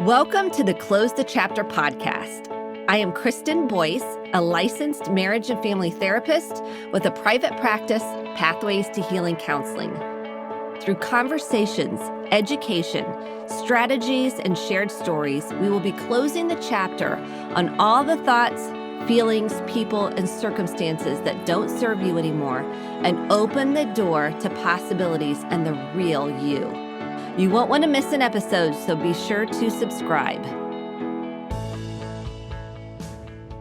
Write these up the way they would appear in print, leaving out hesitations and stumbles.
Welcome to the Close the Chapter podcast. I am Kristen Boyce, a licensed marriage and family therapist with a private practice, Pathways to Healing Counseling. Through conversations, education, strategies, and shared stories, we will be closing the chapter on all the thoughts, feelings, people, and circumstances that don't serve you anymore and open the door to possibilities and the real you. You won't want to miss an episode, so be sure to subscribe.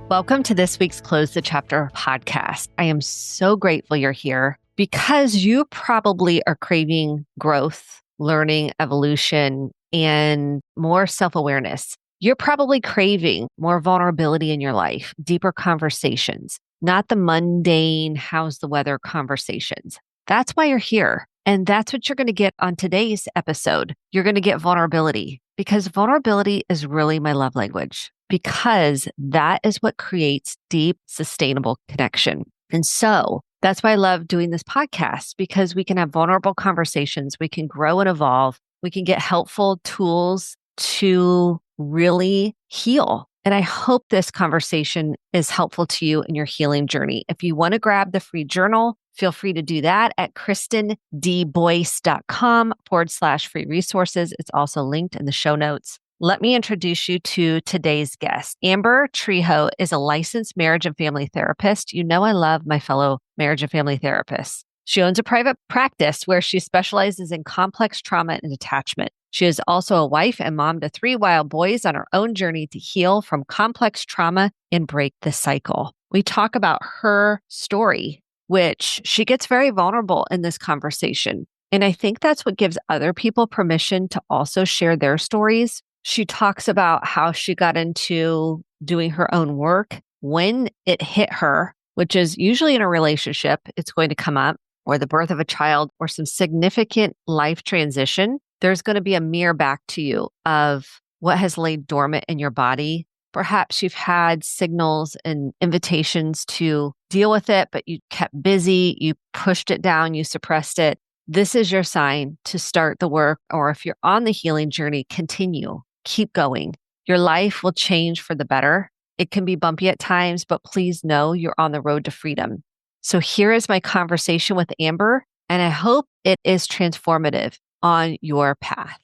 Welcome to this week's Close the Chapter podcast. I am so grateful you're here because you probably are craving growth, learning, evolution, and more self-awareness. You're probably craving more vulnerability in your life, deeper conversations, not the mundane, how's the weather conversations. That's why you're here. And that's what you're going to get on today's episode. You're going to get vulnerability because vulnerability is really my love language because that is what creates deep, sustainable connection. And so that's why I love doing this podcast because we can have vulnerable conversations. We can grow and evolve. We can get helpful tools to really heal. And I hope this conversation is helpful to you in your healing journey. If you want to grab the free journal, feel free to do that at kristendboyce.com/free resources. It's also linked in the show notes. Let me introduce you to today's guest. Amber Trejo is a licensed marriage and family therapist. You know I love my fellow marriage and family therapists. She owns a private practice where she specializes in complex trauma and attachment. She is also a wife and mom to 3 wild boys on her own journey to heal from complex trauma and break the cycle. We talk about her story, which she gets very vulnerable in this conversation. And I think that's what gives other people permission to also share their stories. She talks about how she got into doing her own work when it hit her, which is usually in a relationship, it's going to come up, or the birth of a child, or some significant life transition. There's going to be a mirror back to you of what has laid dormant in your body. Perhaps you've had signals and invitations to deal with it, but you kept busy, you pushed it down, you suppressed it. This is your sign to start the work, or if you're on the healing journey, continue, keep going. Your life will change for the better. It can be bumpy at times, but please know you're on the road to freedom. So here is my conversation with Amber, and I hope it is transformative on your path.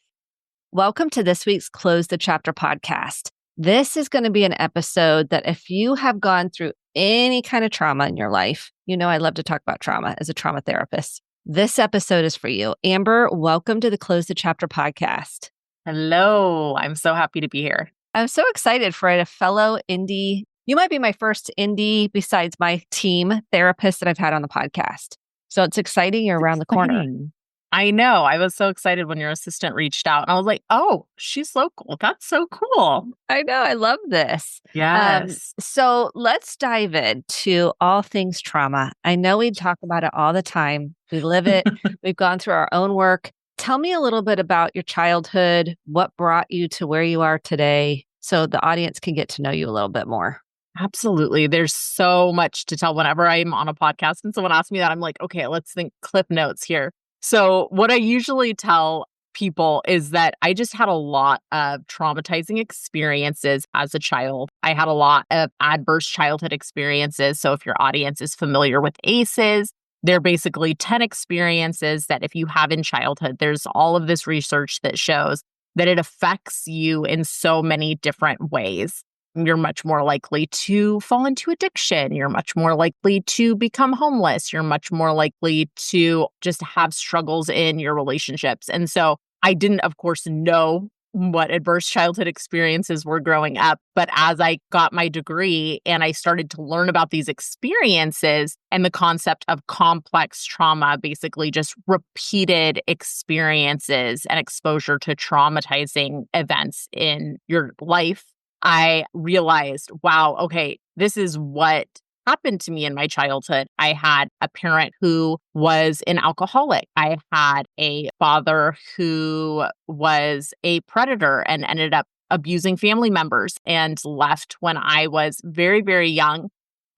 Welcome to this week's Close the Chapter podcast. This is going to be an episode that if you have gone through any kind of trauma in your life, you know I love to talk about trauma as a trauma therapist. This episode is for you. Amber, welcome to the Close the Chapter podcast. Hello. I'm so happy to be here. I'm so excited for a fellow indie. You might be my first indie besides my team therapist that I've had on the podcast. So it's exciting. You're around the corner. I know. I was so excited when your assistant reached out. And I was like, oh, she's local. That's so cool. I know. I love this. Yes. So let's dive into all things trauma. I know we talk about it all the time. We live it. We've gone through our own work. Tell me a little bit about your childhood, what brought you to where you are today, so the audience can get to know you a little bit more. Absolutely. There's so much to tell. Whenever I'm on a podcast and someone asks me that, I'm like, okay, let's think clip notes here. So what I usually tell people is that I just had a lot of traumatizing experiences as a child. I had a lot of adverse childhood experiences. So if your audience is familiar with ACEs, they're basically 10 experiences that if you have in childhood, there's all of this research that shows that it affects you in so many different ways. You're much more likely to fall into addiction. You're much more likely to become homeless. You're much more likely to just have struggles in your relationships. And so I didn't, of course, know what adverse childhood experiences were growing up. But as I got my degree and I started to learn about these experiences and the concept of complex trauma, basically just repeated experiences and exposure to traumatizing events in your life, I realized, wow, okay, this is what happened to me in my childhood. I had a parent who was an alcoholic. I had a father who was a predator and ended up abusing family members and left when I was very, very young.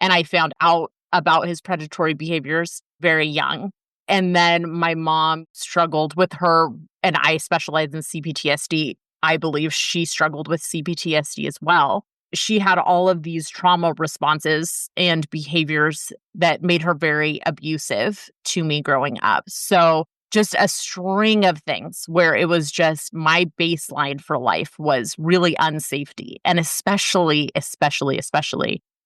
And I found out about his predatory behaviors very young. And then my mom struggled with her, and I specialize in CPTSD. I believe she struggled with CPTSD as well. She had all of these trauma responses and behaviors that made her very abusive to me growing up. So just a string of things where it was just my baseline for life was really unsafety. And especially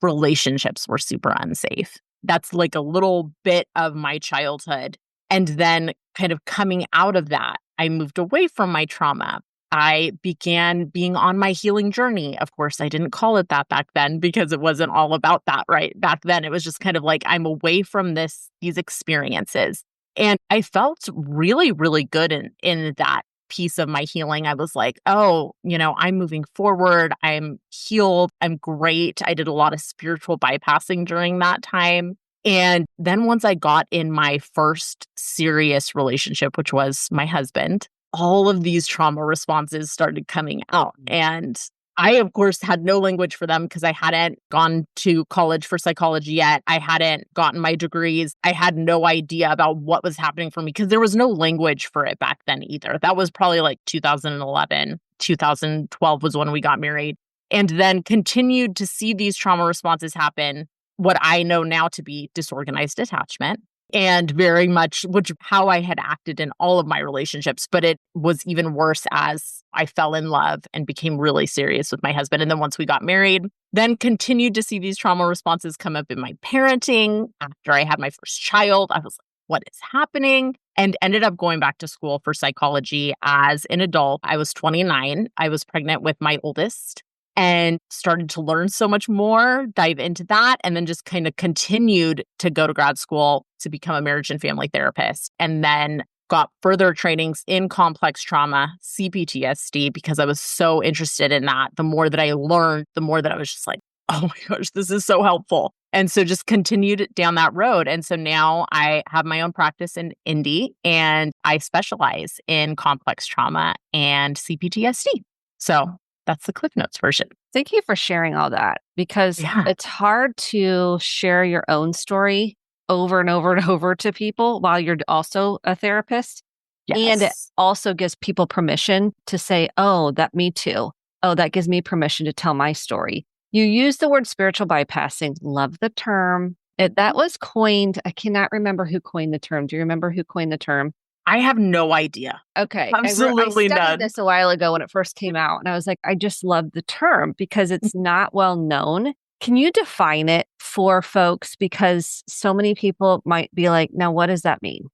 relationships were super unsafe. That's like a little bit of my childhood. And then kind of coming out of that, I moved away from my trauma. I began being on my healing journey. Of course, I didn't call it that back then because it wasn't all about that, right? Back then, it was just kind of like I'm away from these experiences. And I felt really, really good in that piece of my healing. I was like, oh, I'm moving forward. I'm healed. I'm great. I did a lot of spiritual bypassing during that time. And then once I got in my first serious relationship, which was my husband, all of these trauma responses started coming out. And I, of course, had no language for them because I hadn't gone to college for psychology yet. I hadn't gotten my degrees. I had no idea about what was happening for me because there was no language for it back then either. That was probably like 2011, 2012 was when we got married, and then continued to see these trauma responses happen, what I know now to be disorganized attachment. And very much how I had acted in all of my relationships. But it was even worse as I fell in love and became really serious with my husband. And then once we got married, then continued to see these trauma responses come up in my parenting. After I had my first child, I was like, what is happening? And ended up going back to school for psychology as an adult. I was 29. I was pregnant with my oldest, and started to learn so much more, dive into that, and then just kind of continued to go to grad school to become a marriage and family therapist. And then got further trainings in complex trauma, CPTSD, because I was so interested in that. The more that I learned, the more that I was just like, oh my gosh, this is so helpful. And so just continued down that road. And so now I have my own practice in Indy, and I specialize in complex trauma and CPTSD. So that's the Cliff Notes version. Thank you for sharing all that because it's hard to share your own story over and over and over to people while you're also a therapist. Yes. And it also gives people permission to say, oh, that me too. Oh, that gives me permission to tell my story. You use the word spiritual bypassing. Love the term. That was coined. I cannot remember who coined the term. Do you remember who coined the term? I have no idea. Okay. Absolutely I studied none. this a while ago when it first came out. And I was like, I just love the term because it's not well known. Can you define it for folks? Because so many people might be like, now, what does that mean?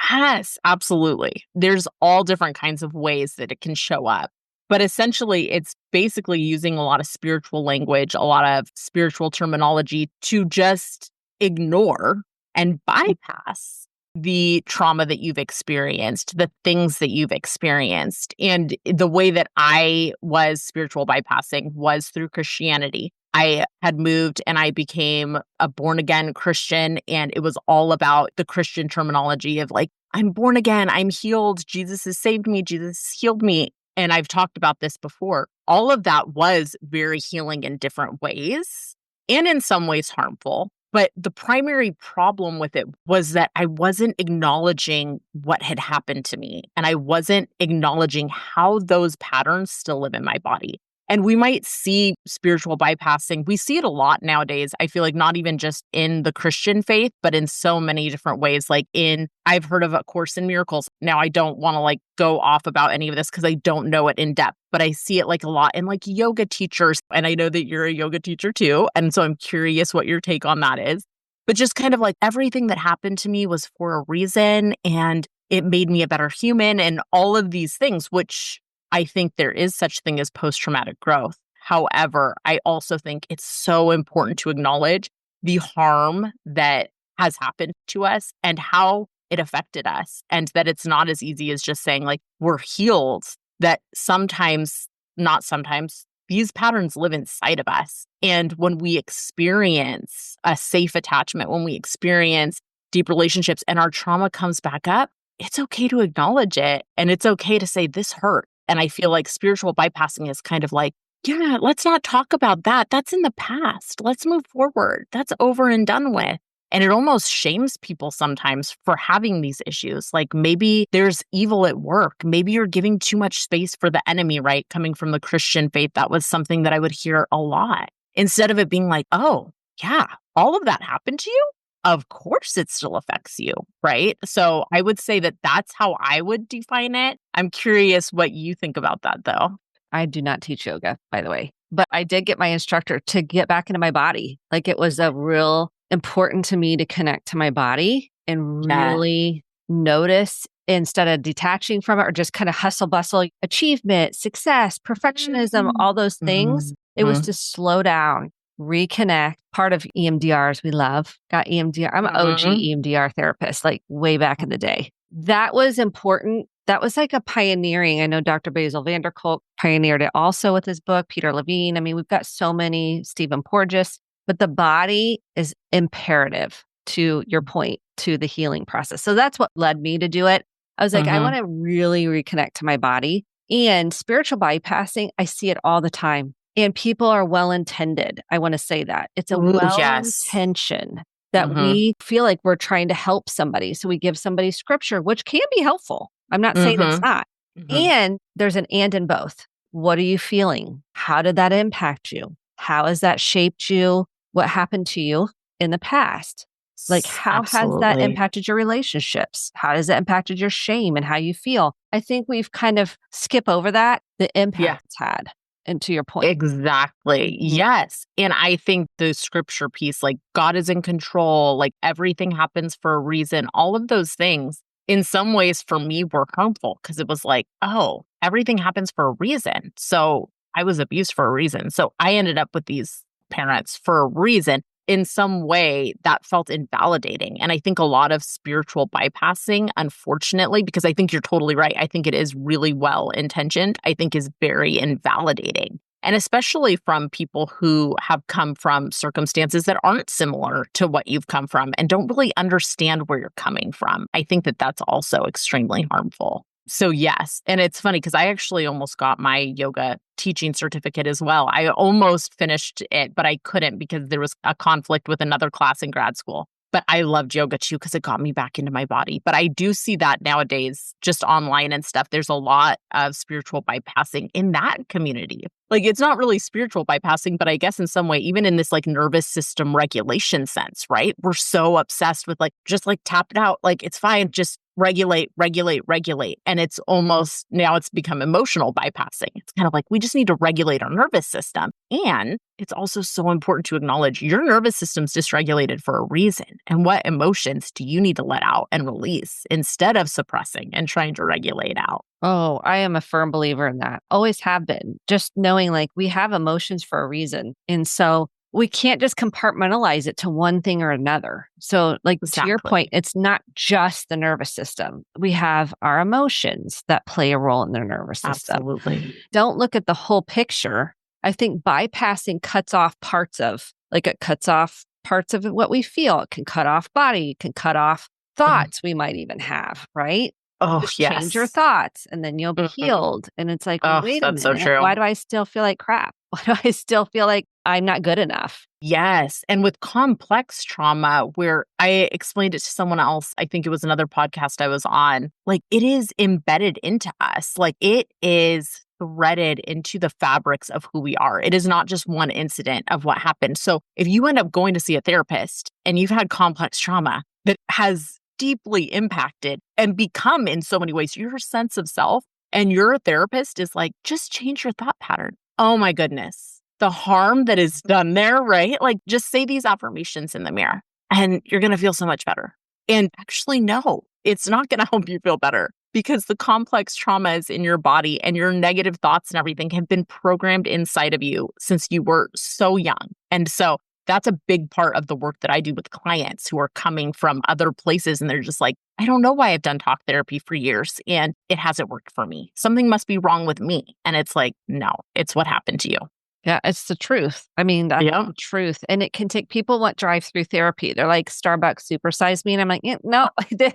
Yes, absolutely. There's all different kinds of ways that it can show up. But essentially, it's basically using a lot of spiritual language, a lot of spiritual terminology to just ignore and bypass the trauma that you've experienced, the things that you've experienced. And the way that I was spiritual bypassing was through Christianity. I had moved and I became a born again Christian, and it was all about the Christian terminology of like, I'm born again, I'm healed, Jesus has saved me, Jesus has healed me. And I've talked about this before. All of that was very healing in different ways and in some ways harmful. But the primary problem with it was that I wasn't acknowledging what had happened to me, and I wasn't acknowledging how those patterns still live in my body. And we might see spiritual bypassing. We see it a lot nowadays. I feel like not even just in the Christian faith, but in so many different ways. I've heard of A Course in Miracles. Now, I don't want to go off about any of this because I don't know it in depth, but I see it a lot in yoga teachers. And I know that you're a yoga teacher too. And so I'm curious what your take on that is. But just kind of everything that happened to me was for a reason, and it made me a better human and all of these things, which I think there is such thing as post-traumatic growth. However, I also think it's so important to acknowledge the harm that has happened to us and how it affected us, and that it's not as easy as just saying we're healed, that sometimes, not sometimes, these patterns live inside of us. And when we experience a safe attachment, when we experience deep relationships and our trauma comes back up, it's okay to acknowledge it. And it's okay to say, this hurt. And I feel like spiritual bypassing is kind of yeah, let's not talk about that. That's in the past. Let's move forward. That's over and done with. And it almost shames people sometimes for having these issues. Like maybe there's evil at work. Maybe you're giving too much space for the enemy, right? Coming from the Christian faith, that was something that I would hear a lot. Instead of it being like, oh, yeah, all of that happened to you? Of course it still affects you, right? So I would say that that's how I would define it. I'm curious what you think about that, though. I do not teach yoga, by the way, but I did get my instructor to get back into my body. Like it was a real important to me to connect to my body and Yeah. really notice instead of detaching from it or just kind of hustle bustle, achievement, success, perfectionism, all those things. It was Mhm. to slow down, reconnect. Part of EMDRs we love. Got EMDR. I'm an OG Mhm. EMDR therapist, like way back in the day. That was important. That was like a pioneering. I know Dr. Basil Vanderkolk pioneered it also with his book, Peter Levine. I mean, we've got so many, Stephen Porges, but the body is imperative to your point, to the healing process. So that's what led me to do it. I was like, I want Mhm. to really reconnect to my body. And spiritual bypassing, I see it all the time. And people are well intended. I want to say that it's a Ooh, well yes. intention that Mhm. we feel like we're trying to help somebody. So we give somebody scripture, which can be helpful. I'm not saying it's Mhm. not. Mhm. And there's an and in both. What are you feeling? How did that impact you? How has that shaped you? What happened to you in the past? Like, how has that Absolutely. impacted your relationships? How has it impacted your shame and how you feel? I think we've kind of skip over that, the Yeah. impact it's had. And to your point. Exactly. Mhm. Yes. And I think the scripture piece, like God is in control, like everything happens for a reason, all of those things in some ways for me were harmful because it was like, oh, everything happens for a reason. So I was abused for a reason. So I ended up with these parents for a reason. In some way, that felt invalidating. And I think a lot of spiritual bypassing, unfortunately, because I think you're totally right. I think it is really well intentioned, I think is very invalidating. And especially from people who have come from circumstances that aren't similar to what you've come from and don't really understand where you're coming from. I think that that's also extremely harmful. So, yes. And it's funny because I actually almost got my yoga teaching certificate as well. I almost finished it, but I couldn't because there was a conflict with another class in grad school. But I loved yoga too because it got me back into my body. But I do see that nowadays, just online and stuff, there's a lot of spiritual bypassing in that community. Like it's not really spiritual bypassing, but I guess in some way, even in this like nervous system regulation sense, right? We're so obsessed with like, just like tap it out. Like it's fine. Just regulate, regulate, regulate. And it's almost now it's become emotional bypassing. It's kind of like we just need to regulate our nervous system. And it's also so important to acknowledge your nervous system's dysregulated for a reason. And what emotions do you need to let out and release instead of suppressing and trying to regulate out? Oh, I am a firm believer in that. Always have been. Just knowing like we have emotions for a reason. And so we can't just compartmentalize it to one thing or another. So, like to your point, Exactly. it's not just the nervous system. We have our emotions that play a role in the nervous system. Absolutely. Don't look at the whole picture. I think bypassing cuts off parts of, like it cuts off parts of what we feel. It can cut off body, it can cut off Mhm. thoughts we might even have, right? Oh, Just change your yes. thoughts and then you'll be Mhm. healed. And it's like, Oh, wait a that's so minute. true. Why do I still feel like crap? Why do I still feel like I'm not good enough? Yes. And with complex trauma, where I explained it to someone else, I think it was another podcast I was on, like it is embedded into us. Like it is threaded into the fabrics of who we are. It is not just one incident of what happened. So if you end up going to see a therapist and you've had complex trauma that has deeply impacted and become in so many ways your sense of self, and your therapist is like, just change your thought pattern. Oh my goodness. The harm that is done there, right? Like, just say these affirmations in the mirror and you're going to feel so much better. And actually, no, it's not going to help you feel better because the complex traumas in your body and your negative thoughts and everything have been programmed inside of you since you were so young. And so that's a big part of the work that I do with clients who are coming from other places and they're just like, I don't know why I've done talk therapy for years and it hasn't worked for me. Something must be wrong with me. And it's like, no, it's what happened to you. Yeah, it's the truth. I mean, that's Yeah. the truth. And it can take people want drive-through therapy. They're like, Starbucks supersize me. And I'm like, yeah, no,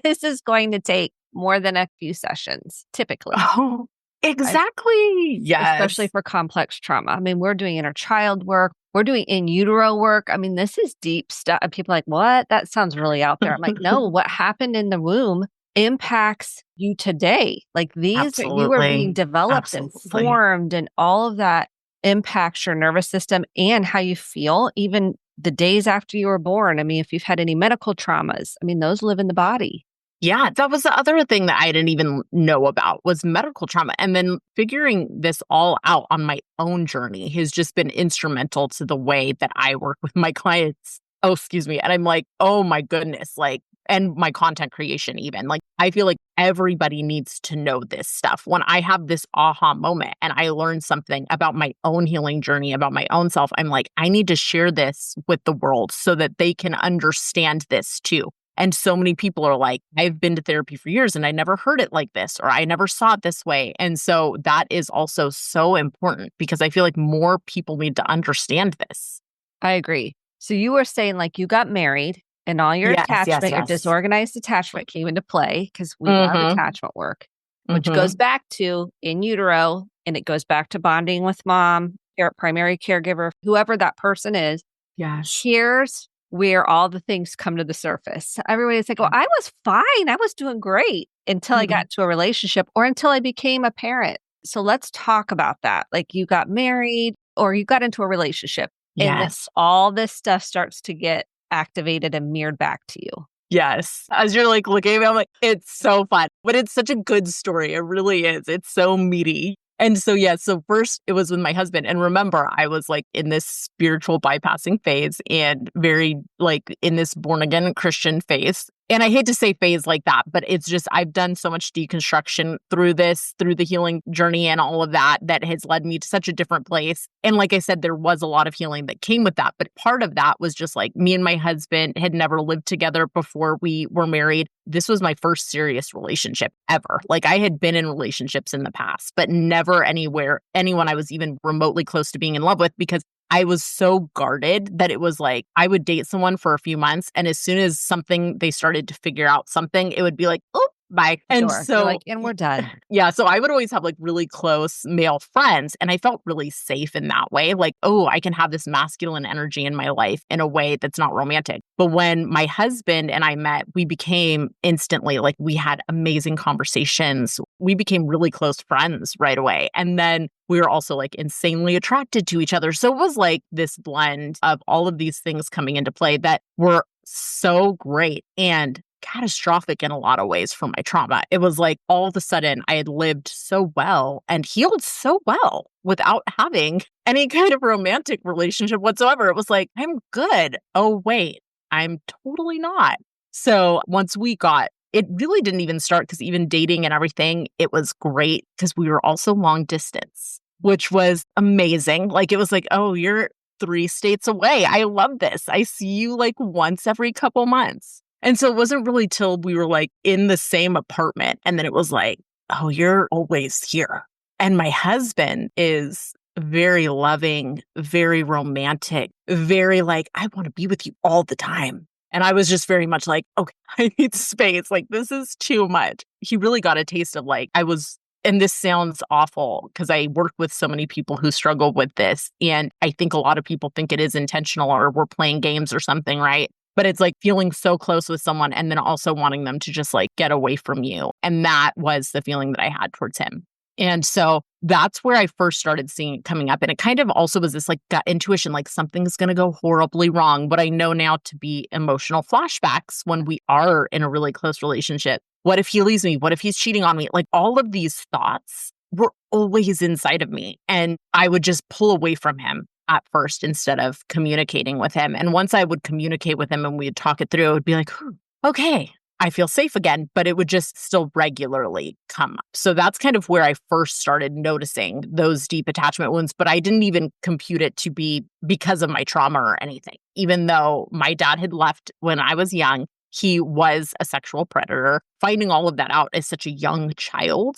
this is going to take more than a few sessions, typically. Oh. Exactly. Especially Yes. for complex trauma. I mean, we're doing inner child work, we're doing in utero work. I mean, this is deep stuff. And people are like, what? That sounds really out there. I'm like, no, what happened in the womb impacts you today. Like you are being Absolutely. developed and Absolutely. formed, and all of that impacts your nervous system and how you feel, even the days after you were born. I mean, if you've had any medical traumas, I mean, those live in the body. Yeah, that was the other thing that I didn't even know about was medical trauma. And then figuring this all out on my own journey has just been instrumental to the way that I work with my clients. Oh, excuse me. And I'm like, oh my goodness, like, and my content creation, even. Like, I feel like everybody needs to know this stuff. When I have this aha moment and I learn something about my own healing journey, about my own self, I'm like, I need to share this with the world so that they can understand this too. And so many people are like, I've been to therapy for years and I never heard it like this, or I never saw it this way. And so that is also so important because I feel like more people need to understand this. I agree. So you were saying like you got married and all your Yes, yes, attachment, your yes. disorganized attachment came into play because we love Mm-hmm. attachment work, which goes Mm-hmm. back to in utero, and it goes back to bonding with mom, your primary caregiver, whoever that person is. Yes. Here's where all the things come to the surface. Everybody's like, well, I was fine. I was doing great until I Mhm. got into a relationship or until I became a parent. So let's talk about that. Like you got married or you got into a relationship and Yes. all this stuff starts to get activated and mirrored back to you. Yes. As you're like looking at me, I'm like, it's so fun. But it's such a good story. It really is. It's so meaty. And so, yeah, so first it was with my husband. And remember, I was like in this spiritual bypassing phase and very like in this born again Christian phase. And I hate to say phase like that, but it's just I've done so much deconstruction through this, through the healing journey and all of that, that has led me to such a different place. And like I said, there was a lot of healing that came with that. But part of that was just like me and my husband had never lived together before we were married. This was my first serious relationship ever. Like I had been in relationships in the past, but never anyone I was even remotely close to being in love with because I was so guarded that it was like I would date someone for a few months. And as soon as they started to figure out something, it would be like, oh, bye. And Sure. You're so like, and we're done. yeah, so I would always have like really close male friends, and I felt really safe in that way. Like, oh, I can have this masculine energy in my life in a way that's not romantic. But when my husband and I met, we became instantly like we had amazing conversations. We became really close friends right away. And then we were also like insanely attracted to each other. So it was like this blend of all of these things coming into play that were so great and catastrophic in a lot of ways for my trauma. It was like all of a sudden I had lived so well and healed so well without having any kind of romantic relationship whatsoever. It was like, I'm good. Oh, wait, I'm totally not. So once it really didn't even start because even dating and everything, it was great because we were also long distance, which was amazing. Like it was like, oh, you're 3 states away. I love this. I see you like once every couple months. And so it wasn't really till we were like in the same apartment. And then it was like, oh, you're always here. And my husband is very loving, very romantic, very like, I want to be with you all the time. And I was just very much like, okay, I need space. Like, this is too much. He really got a taste of like, and this sounds awful because I work with so many people who struggle with this. And I think a lot of people think it is intentional or we're playing games or something, right? But it's like feeling so close with someone and then also wanting them to just like get away from you. And that was the feeling that I had towards him. And so that's where I first started seeing it coming up. And it kind of also was this like gut intuition, like something's going to go horribly wrong. What I know now to be emotional flashbacks when we are in a really close relationship. What if he leaves me? What if he's cheating on me? Like all of these thoughts were always inside of me. And I would just pull away from him at first instead of communicating with him. And once I would communicate with him and we'd talk it through, it would be like, okay, I feel safe again, but it would just still regularly come up. So that's kind of where I first started noticing those deep attachment wounds, but I didn't even compute it to be because of my trauma or anything. Even though my dad had left when I was young, he was a sexual predator. Finding all of that out as such a young child,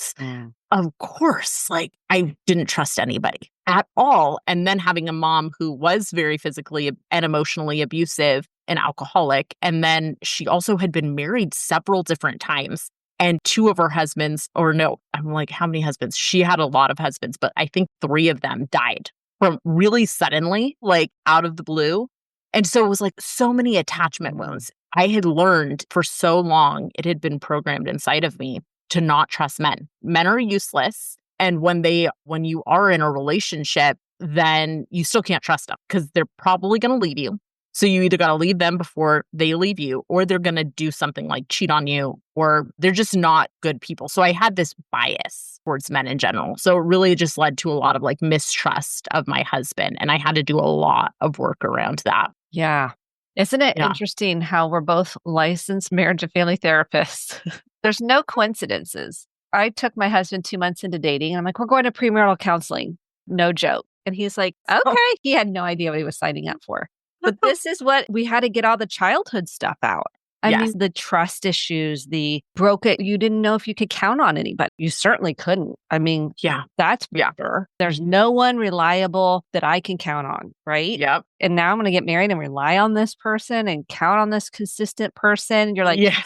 of course, like I didn't trust anybody at all. And then having a mom who was very physically and emotionally abusive and alcoholic. And then she also had been married several different times. And two of her husbands, or no, I'm like, how many husbands? She had a lot of husbands, but I think three of them died from really suddenly, like out of the blue. And so it was like so many attachment wounds. I had learned for so long, it had been programmed inside of me to not trust men. Men are useless. And when you are in a relationship, then you still can't trust them because they're probably going to leave you. So you either got to leave them before they leave you, or they're going to do something like cheat on you, or they're just not good people. So I had this bias towards men in general. So it really just led to a lot of like mistrust of my husband. And I had to do a lot of work around that. Yeah. Isn't it Yeah. interesting how we're both licensed marriage and family therapists? There's no coincidences. I took my husband 2 months into dating and I'm like, we're going to premarital counseling. No joke. And he's like, okay. He had no idea what he was signing up for. But this is what we had to get all the childhood stuff out. I Yes. mean, the trust issues, the broke it. You didn't know if you could count on anybody. You certainly couldn't. I mean, Yeah. that's Yeah. sure. There's no one reliable that I can count on, right? Yep. And now I'm going to get married and rely on this person and count on this consistent person. And you're like, Yeah.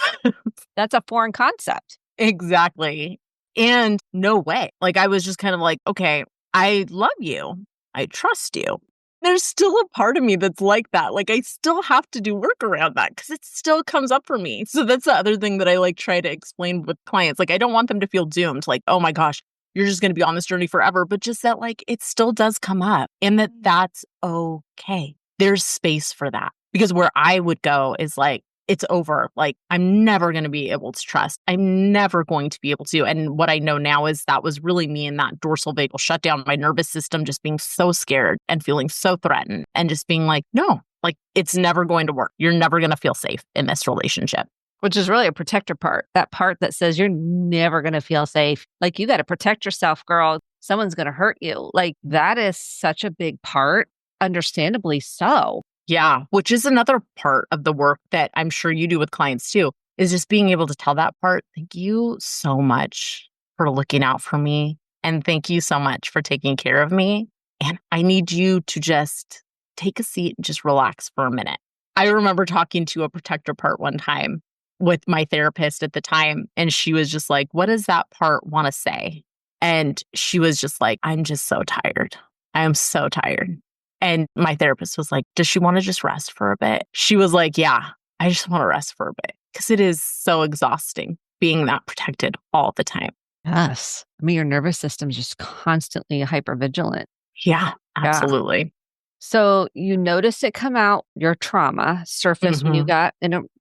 that's a foreign concept. Exactly. And no way. Like I was just kind of like, okay, I love you. I trust you. There's still a part of me that's like that. Like I still have to do work around that because it still comes up for me. So that's the other thing that I like try to explain with clients. Like I don't want them to feel doomed. Like, oh my gosh, you're just going to be on this journey forever. But just that like it still does come up and that's okay. There's space for that. Because where I would go is like, it's over. Like, I'm never going to be able to trust. I'm never going to be able to. And what I know now is that was really me in that dorsal vagal shutdown, my nervous system just being so scared and feeling so threatened and just being like, no, like it's never going to work. You're never going to feel safe in this relationship. Which is really a protector part, that part that says you're never going to feel safe. Like you got to protect yourself, girl. Someone's going to hurt you. Like that is such a big part, understandably so. Yeah, which is another part of the work that I'm sure you do with clients too, is just being able to tell that part, thank you so much for looking out for me. And thank you so much for taking care of me. And I need you to just take a seat and just relax for a minute. I remember talking to a protector part one time with my therapist at the time. And she was just like, what does that part want to say? And she was just like, I'm just so tired. I am so tired. And my therapist was like, does she want to just rest for a bit? She was like, yeah, I just want to rest for a bit because it is so exhausting being that protected all the time. Yes. I mean, your nervous system's just constantly hypervigilant. Yeah, absolutely. So you noticed it come out, your trauma surfaced when you got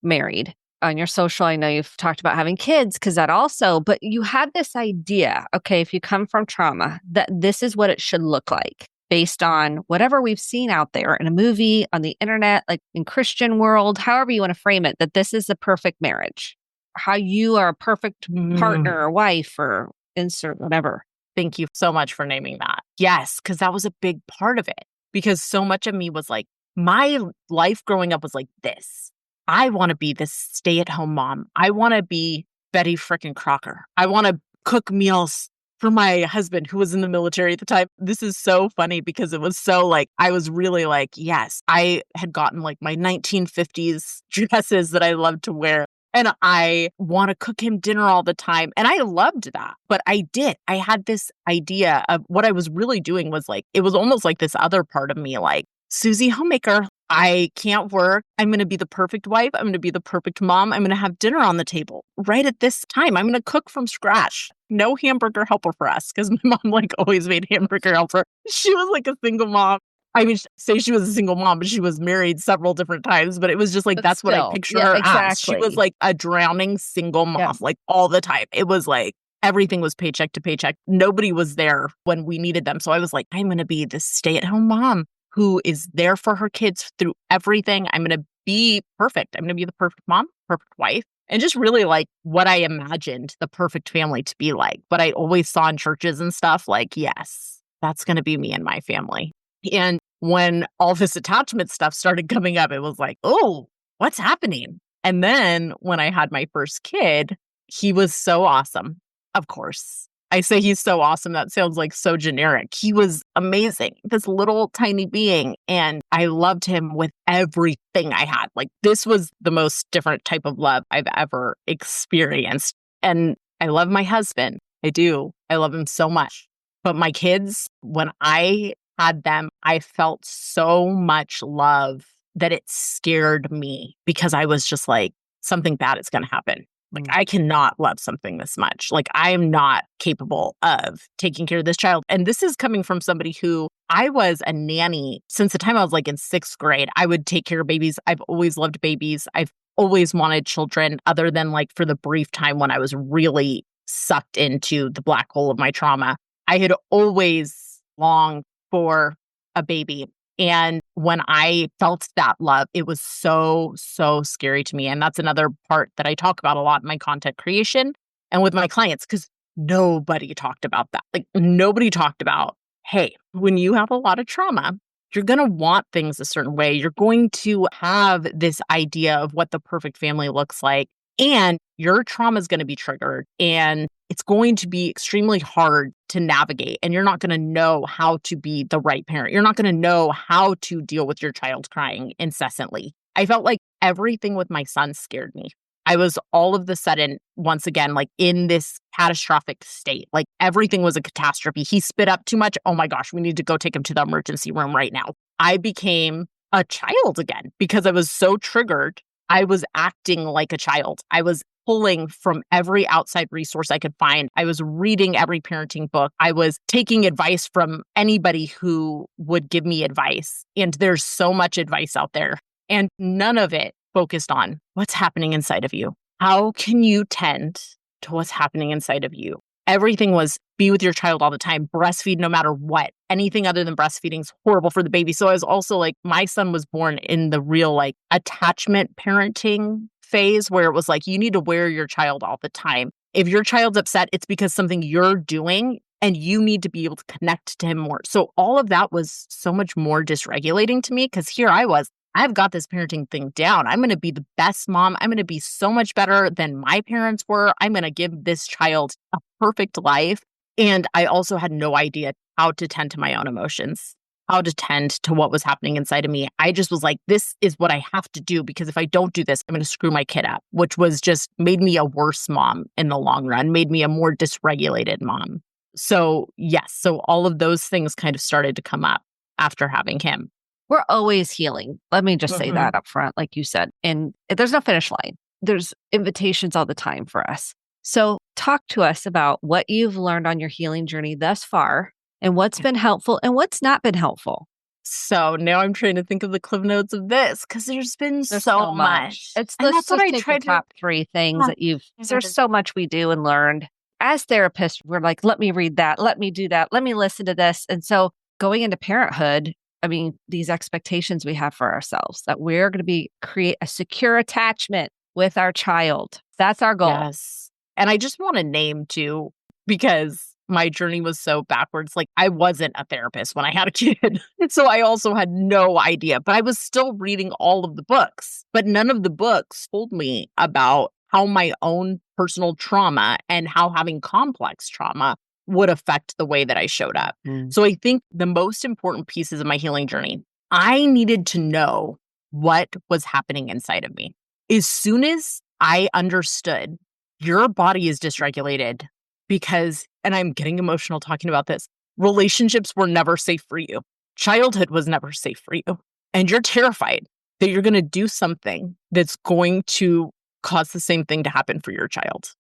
married. On your social, I know you've talked about having kids because that also, but you had this idea, okay, if you come from trauma, that this is what it should look like based on whatever we've seen out there in a movie, on the internet, like in Christian world, however you want to frame it, that this is the perfect marriage, how you are a perfect partner or wife or insert whatever. Thank you so much for naming that. Yes, because that was a big part of it. Because so much of me was like, my life growing up was like this. I want to be this stay-at-home mom. I want to be Betty frickin' Crocker. I want to cook meals for my husband who was in the military at the time. This is so funny because it was so like, I was really like, yes, I had gotten like my 1950s dresses that I loved to wear. And I want to cook him dinner all the time. And I loved that. But I did. I had this idea of what I was really doing was like, it was almost like this other part of me, like, Susie homemaker, I can't work. I'm going to be the perfect wife. I'm going to be the perfect mom. I'm going to have dinner on the table right at this time. I'm going to cook from scratch. No hamburger helper for us because my mom like always made hamburger helper. She was like a single mom. I mean, say she was a single mom, but she was married several different times. But it was just like, that's what I picture her as. She was like a drowning single mom, like all the time. It was like everything was paycheck to paycheck. Nobody was there when we needed them. So I was like, I'm going to be this stay-at-home mom who is there for her kids through everything. I'm going to be perfect. I'm going to be the perfect mom, perfect wife. And just really like what I imagined the perfect family to be like. But I always saw in churches and stuff like, yes, that's going to be me and my family. And when all this attachment stuff started coming up, it was like, oh, what's happening? And then when I had my first kid, he was so awesome. Of course, I say he's so awesome. That sounds like so generic. He was amazing, this little tiny being. And I loved him with everything I had. Like this was the most different type of love I've ever experienced. And I love my husband. I do. I love him so much. But my kids, when I had them, I felt so much love that it scared me because I was just like, something bad is going to happen. Like, Mm. I cannot love something this much. Like, I am not capable of taking care of this child. And this is coming from somebody who I was a nanny since the time I was like in 6th grade. I would take care of babies. I've always loved babies. I've always wanted children, other than like for the brief time when I was really sucked into the black hole of my trauma. I had always longed for a baby. And when I felt that love, it was so, so scary to me. And that's another part that I talk about a lot in my content creation and with my clients, because nobody talked about that. Like, nobody talked about, hey, when you have a lot of trauma, you're going to want things a certain way. You're going to have this idea of what the perfect family looks like. And your trauma is going to be triggered. And it's going to be extremely hard to navigate. And you're not going to know how to be the right parent. You're not going to know how to deal with your child crying incessantly. I felt like everything with my son scared me. I was all of the sudden, once again, like in this catastrophic state. Like, everything was a catastrophe. He spit up too much. Oh my gosh, we need to go take him to the emergency room right now. I became a child again because I was so triggered. I was acting like a child. I was pulling from every outside resource I could find. I was reading every parenting book. I was taking advice from anybody who would give me advice. And there's so much advice out there. And none of it focused on what's happening inside of you. How can you tend to what's happening inside of you? Everything was be with your child all the time, breastfeed no matter what. Anything other than breastfeeding is horrible for the baby. So I was also like, my son was born in the real like attachment parenting phase where it was like, you need to wear your child all the time. If your child's upset, it's because something you're doing and you need to be able to connect to him more. So all of that was so much more dysregulating to me because here I was, I've got this parenting thing down. I'm going to be the best mom. I'm going to be so much better than my parents were. I'm going to give this child a perfect life. And I also had no idea how to tend to my own emotions, how to tend to what was happening inside of me. I just was like, this is what I have to do because if I don't do this, I'm going to screw my kid up, which was just made me a worse mom in the long run, made me a more dysregulated mom. So yes, so all of those things kind of started to come up after having him. We're always healing. Let me just say Mhm. that up front, like you said. And there's no finish line. There's invitations all the time for us. So talk to us about what you've learned on your healing journey thus far and what's been helpful and what's not been helpful. So now I'm trying to think of the cliff notes of this because there's been There's so so much. much. It's And let's that's what just I take the tried to. top three things Ah, that you've, 'cause there's so much we do and learned. As therapists, we're like, let me read that, let me do that, let me listen to this. And so going into parenthood, I mean, these expectations we have for ourselves that we're going to be create a secure attachment with our child. That's our goal. Yes. And I just want to name too, because my journey was so backwards. Like, I wasn't a therapist when I had a kid. So I also had no idea, but I was still reading all of the books. But none of the books told me about how my own personal trauma and how having complex trauma would affect the way that I showed up. Mm. So I think the most important pieces of my healing journey, I needed to know what was happening inside of me. As soon as I understood your body is dysregulated because, and I'm getting emotional talking about this, relationships were never safe for you. Childhood was never safe for you. And you're terrified that you're going to do something that's going to cause the same thing to happen for your child.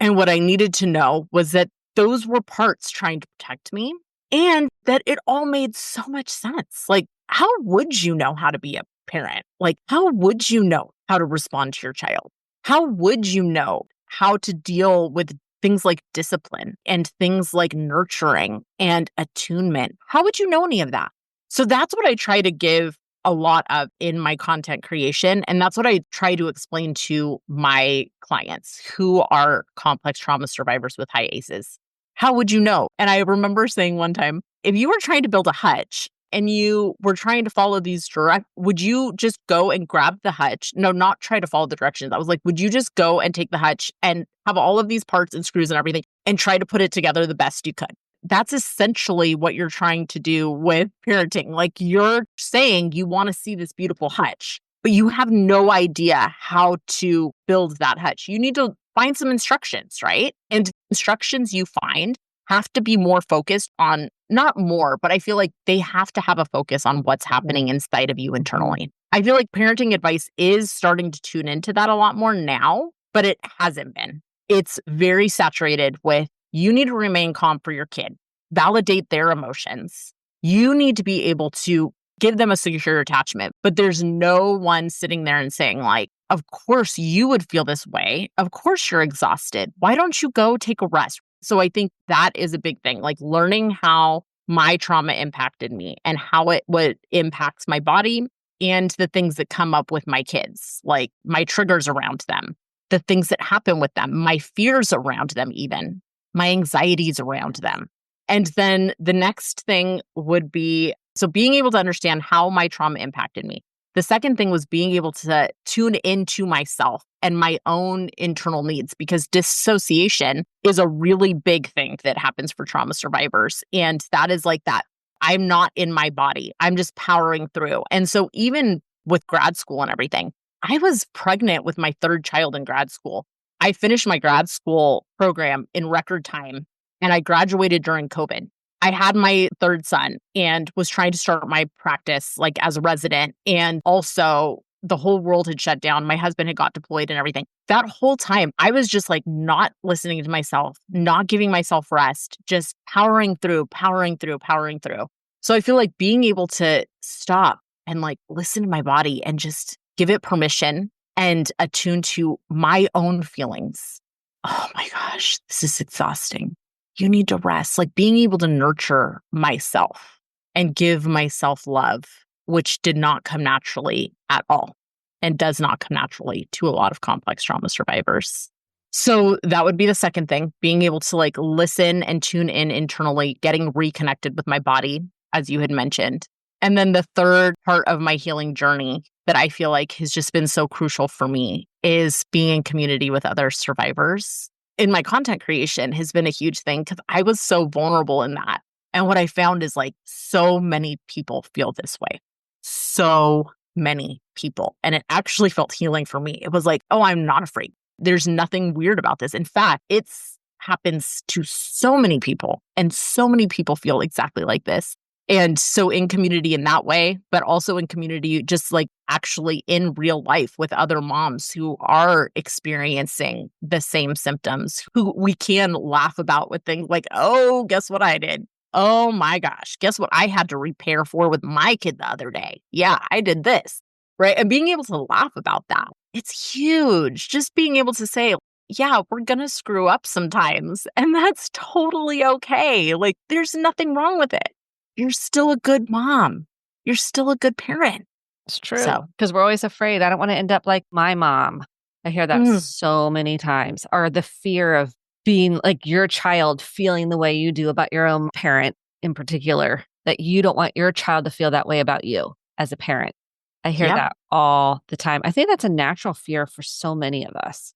And what I needed to know was that those were parts trying to protect me and that it all made so much sense. Like, how would you know how to be a parent? Like, how would you know how to respond to your child? How would you know how to deal with things like discipline and things like nurturing and attunement? How would you know any of that? So that's what I try to give a lot of in my content creation. And that's what I try to explain to my clients who are complex trauma survivors with high ACEs. How would you know? And I remember saying one time, if you were trying to build a hutch and you were trying to follow these would you just go and grab the hutch? No, not try to follow the directions. I was like, would you just go and take the hutch and have all of these parts and screws and everything and try to put it together the best you could? That's essentially what you're trying to do with parenting. Like, you're saying you want to see this beautiful hutch, but you have no idea how to build that hutch. You need to find some instructions, right? And instructions you find have to be more focused on, not more, but I feel like they have to have a focus on what's happening inside of you internally. I feel like parenting advice is starting to tune into that a lot more now, but it hasn't been. It's very saturated with you need to remain calm for your kid, validate their emotions. You need to be able to give them a secure attachment, but there's no one sitting there and saying like, of course you would feel this way. Of course you're exhausted. Why don't you go take a rest? So I think that is a big thing, like learning how my trauma impacted me and how what impacts my body and the things that come up with my kids, like my triggers around them, the things that happen with them, my fears around them, even my anxieties around them. And then the next thing would be, so being able to understand how my trauma impacted me. The second thing was being able to tune into myself and my own internal needs, because dissociation is a really big thing that happens for trauma survivors. And that is like that. I'm not in my body. I'm just powering through. And so even with grad school and everything, I was pregnant with my third child in grad school. I finished my grad school program in record time and I graduated during COVID. I had my third son and was trying to start my practice like as a resident. And also the whole world had shut down. My husband had got deployed and everything. That whole time, I was just like not listening to myself, not giving myself rest, just powering through, powering through, powering through. So I feel like being able to stop and like listen to my body and just give it permission and attune to my own feelings. Oh my gosh, this is exhausting. You need to rest, like being able to nurture myself and give myself love, which did not come naturally at all and does not come naturally to a lot of complex trauma survivors. So that would be the second thing, being able to like listen and tune in internally, getting reconnected with my body, as you had mentioned. And then the third part of my healing journey that I feel like has just been so crucial for me is being in community with other survivors. In my content creation has been a huge thing because I was so vulnerable in that. And what I found is like so many people feel this way. So many people. And it actually felt healing for me. It was like, oh, I'm not afraid. There's nothing weird about this. In fact, it happens to so many people and so many people feel exactly like this. And so in community in that way, but also in community, just like actually in real life with other moms who are experiencing the same symptoms, who we can laugh about with things like, oh, guess what I did? Oh my gosh, guess what I had to repair for with my kid the other day? Yeah, I did this, right? And being able to laugh about that, it's huge. Just being able to say, yeah, we're going to screw up sometimes, and that's totally okay. Like, there's nothing wrong with it. You're still a good mom. You're still a good parent. It's true. So, Because we're always afraid. I don't want to end up like my mom. I hear that so many times. Or the fear of being like your child feeling the way you do about your own parent in particular, that you don't want your child to feel that way about you as a parent. I hear yeah, that all the time. I think that's a natural fear for so many of us.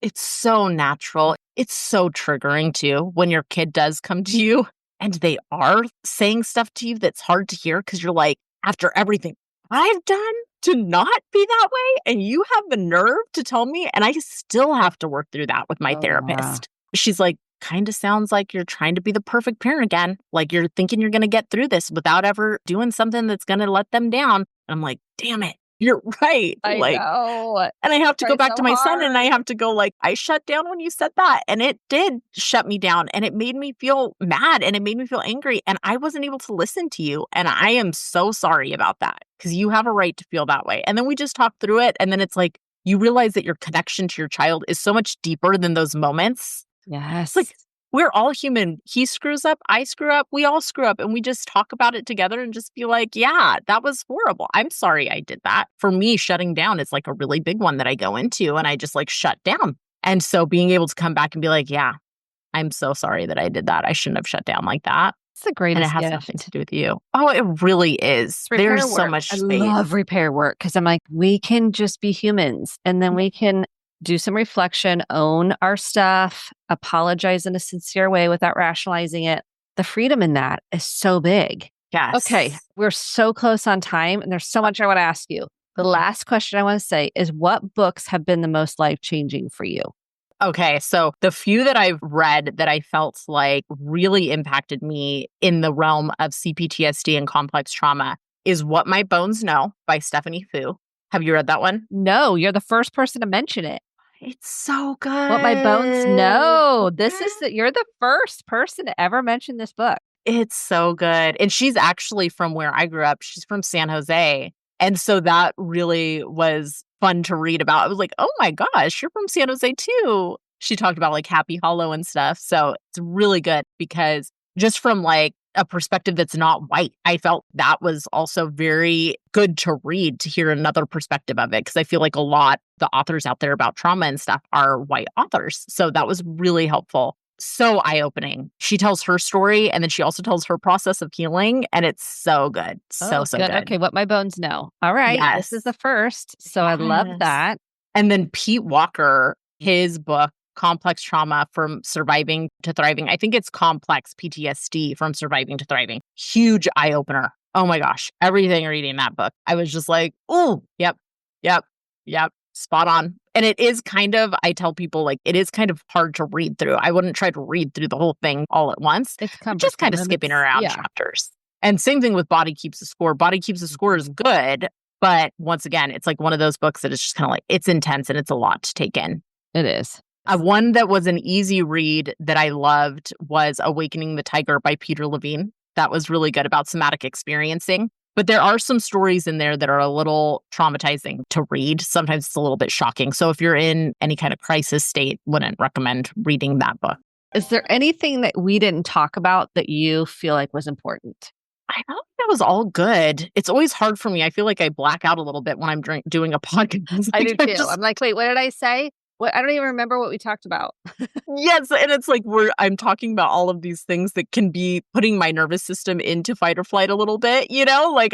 it's so natural. It's so triggering too when your kid does come to you and they are saying stuff to you that's hard to hear because you're like, after everything I've done to not be that way, and you have the nerve to tell me, and I still have to work through that with my therapist. She's like, kind of sounds like you're trying to be the perfect parent again. Like you're thinking you're going to get through this without ever doing something that's going to let them down. And I'm like, damn it. You're right. I know. And I have to go back so to my son and I hard. have to go like, I shut down when you said that. And it did shut me down and it made me feel mad and it made me feel angry. And I wasn't able to listen to you. And I am so sorry about that because you have a right to feel that way. And then we just talk through it. And then it's like, you realize that your connection to your child is so much deeper than those moments. Yes. It's like, we're all human. He screws up. I screw up. We all screw up. And we just talk about it together and just be like, yeah, that was horrible. I'm sorry I did that. For me, shutting down is like a really big one that I go into and I just like shut down. And so being able to come back and be like, yeah, I'm so sorry that I did that. I shouldn't have shut down like that. It's the greatest And it has gift. nothing to do with you. Oh, it really is. Repair There's so work. much I space. love repair work because I'm like, we can just be humans and then we can do some reflection, own our stuff, apologize in a sincere way without rationalizing it. The freedom in that is so big. Yes. Okay, we're so close on time and there's so much I want to ask you. The last question I want to say is what books have been the most life-changing for you? Okay, so the few that I've read that I felt like really impacted me in the realm of CPTSD and complex trauma is What My Bones Know by Stephanie Fu. Have you read that one? No, you're the first person to mention it. It's so What My Bones good. Know. You're the first person to ever mention this book. It's so good. And she's actually from where I grew up. She's from San Jose. And so that really was fun to read about. I was like, oh my gosh, you're from San Jose too. She talked about like Happy Hollow and stuff. So it's really good because just from like a perspective that's not white, I felt that was also very good to read, to hear another perspective of it. Cause I feel like a lot, the authors out there about trauma and stuff are white authors. So that was really helpful. So eye-opening. She tells her story and then she also tells her process of healing, and it's so good. So Good. good. Okay, What My Bones Know. All right. Yes. This is the first. So I love Yes. that. And then Pete Walker, his book, Complex Trauma from Surviving to Thriving. I think it's Complex PTSD from Surviving to Thriving. Huge eye-opener. Oh my gosh. Everything reading that book, I was just like, oh, yep. Spot on. And it is kind of, I tell people, like, it is kind of hard to read through. I wouldn't try to read through the whole thing all at once. It's Just kind of skipping around chapters. And same thing with Body Keeps the Score. Body Keeps the Score is good. But once again, it's like one of those books that is just kind of like, it's intense and it's a lot to take in. It is. One that was an easy read that I loved was Awakening the Tiger by Peter Levine. That was really good about somatic experiencing. But there are some stories in there that are a little traumatizing to read. Sometimes it's a little bit shocking. So if you're in any kind of crisis state, wouldn't recommend reading that book. Is there anything that we didn't talk about that you feel like was important? I thought that was all good. It's always hard for me. I feel like I black out a little bit when I'm doing a podcast. I do too. I'm like, wait, what did I say? What? I don't even remember what we talked about. Yes, and it's like I'm talking about all of these things that can be putting my nervous system into fight or flight a little bit, like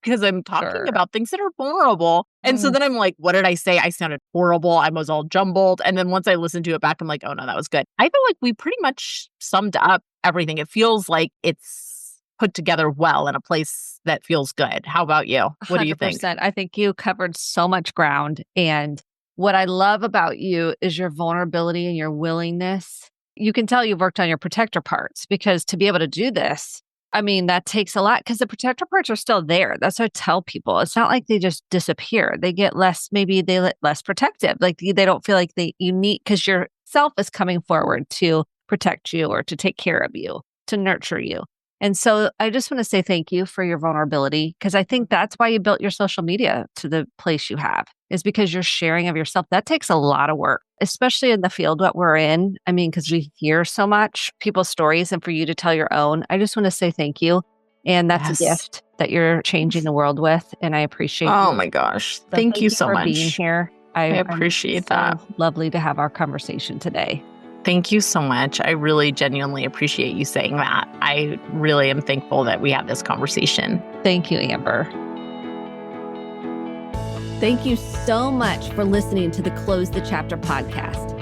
because I'm talking about things that are vulnerable. And so then I'm like, what did I say? I sounded horrible. I was all jumbled. And then once I listened to it back, I'm like, oh no, that was good. I feel like we pretty much summed up everything. It feels like it's put together well in a place that feels good. How about you? What do you think? I think you covered so much ground. And what I love about you is your vulnerability and your willingness. You can tell you've worked on your protector parts, because to be able to do this, I mean, that takes a lot, because the protector parts are still there. That's what I tell people. It's not like they just disappear. They get less, maybe they get less protective. Like they don't feel like you need, because your self is coming forward to protect you or to take care of you, to nurture you. And so I just want to say thank you for your vulnerability, because I think that's why you built your social media to the place you have, is because you're sharing of yourself. That takes a lot of work, especially in the field that we're in. I mean, because we hear so much people's stories, and for you to tell your own, I just want to say thank you. And that's a gift that you're changing the world with. And I appreciate Oh you. my gosh. So thank you so for much. being here. I appreciate that. Lovely to have our conversation today. Thank you so much. I really genuinely appreciate you saying that. I really am thankful that we had this conversation. Thank you, Amber. Thank you so much for listening to the Close the Chapter podcast.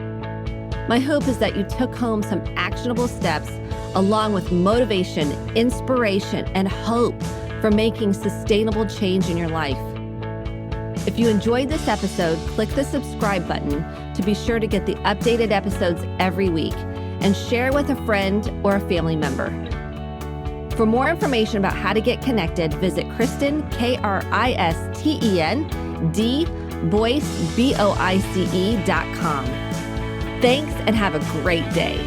My hope is that you took home some actionable steps, along with motivation, inspiration, and hope for making sustainable change in your life. If you enjoyed this episode, click the subscribe button to be sure to get the updated episodes every week, and share with a friend or a family member. For more information about how to get connected, visit Kristen, Kristen, Boyce, BOICE.com. Thanks, and have a great day.